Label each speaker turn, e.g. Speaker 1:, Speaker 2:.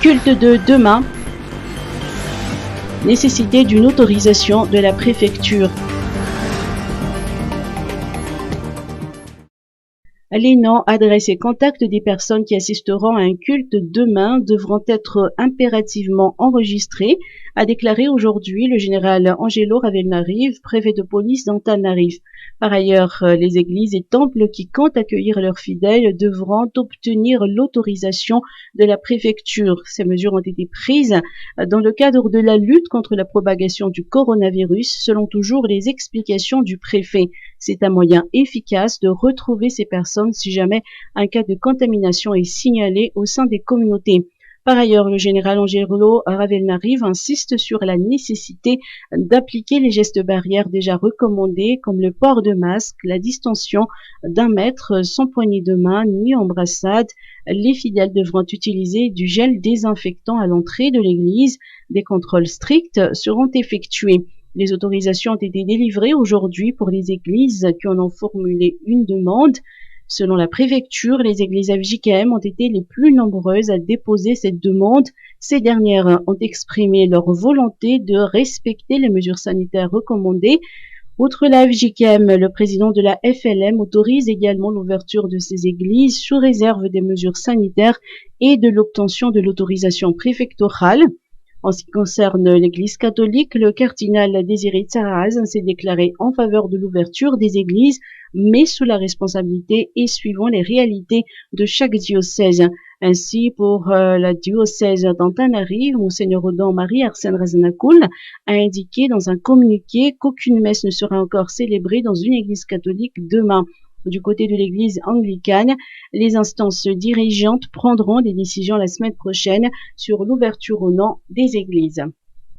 Speaker 1: culte de demain, nécessité d'une autorisation de la préfecture. Les noms, adresses et contacts des personnes qui assisteront à un culte demain devront être impérativement enregistrés, a déclaré aujourd'hui le général Angelo Ravelnarive, préfet de police d'Antananarive. Par ailleurs, les églises et temples qui comptent accueillir leurs fidèles devront obtenir l'autorisation de la préfecture. Ces mesures ont été prises dans le cadre de la lutte contre la propagation du coronavirus, selon toujours les explications du préfet. C'est un moyen efficace de retrouver ces personnes si jamais un cas de contamination est signalé au sein des communautés. Par ailleurs, le général Angelo Ravelnarive insiste sur la nécessité d'appliquer les gestes barrières déjà recommandés comme le port de masque, la distanciation d'1 mètre sans poignée de main ni embrassade. Les fidèles devront utiliser du gel désinfectant à l'entrée de l'église. Des contrôles stricts seront effectués. Les autorisations ont été délivrées aujourd'hui pour les églises qui en ont formulé une demande. Selon la préfecture, les églises FJKM ont été les plus nombreuses à déposer cette demande. Ces dernières ont exprimé leur volonté de respecter les mesures sanitaires recommandées. Outre la FJKM, le président de la FLM autorise également l'ouverture de ces églises sous réserve des mesures sanitaires et de l'obtention de l'autorisation préfectorale. En ce qui concerne l'Église catholique, le cardinal Désiré Tsaraz s'est déclaré en faveur de l'ouverture des églises, mais sous la responsabilité et suivant les réalités de chaque diocèse. Ainsi, pour la diocèse d'Antananarive, Monseigneur Odon Marie-Arsène Razanakoul a indiqué dans un communiqué qu'aucune messe ne sera encore célébrée dans une église catholique demain. Du côté de l'église anglicane, les instances dirigeantes prendront des décisions la semaine prochaine sur l'ouverture ou non des églises.